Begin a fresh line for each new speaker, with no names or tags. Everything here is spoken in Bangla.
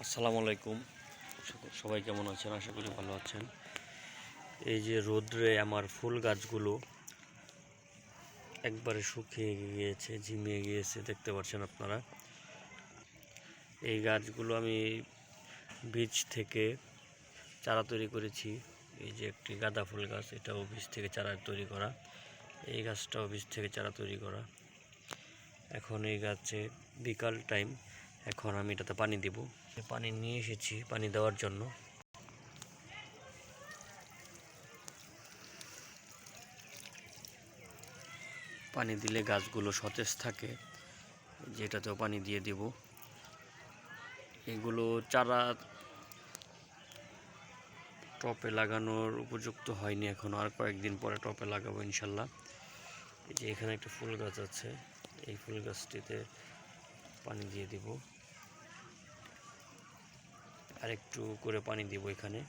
আসসালামু আলাইকুম। সবাই কেমন আছেন? আশা করি ভালো আছেন। এই যে রোদ্রে আমার ফুল গাছগুলো একবারে শুকিয়ে গিয়েছে, ঝিমিয়ে গিয়েছে, দেখতে পাচ্ছেন আপনারা। এই গাছগুলো আমি বীজ থেকে চারা তৈরি করেছি। এই যে একটি গাঁদা ফুল গাছ, এটাও বীজ থেকে চারা তৈরি করা। এই গাছটাও বীজ থেকে চারা তৈরি করা। এখন এই গাছে বিকাল টাইম, এখন আমি এটাতে পানি দিব। পানি নিয়ে এসেছি পানি দেওয়ার জন্য। পানি দিলে গাছগুলো সতেজ থাকে, যেটাতেও পানি দিয়ে দেব। এগুলো চারা টপে লাগানোর উপযুক্ত হয়নি এখনো, আর কয়েকদিন পরে টপে লাগাবো ইনশাল্লাহ। এই যে এখানে একটা ফুল গাছ আছে, এই ফুল গাছটিতে পানি দিয়ে দিব, আর একটু করে পানি দিব এখানে।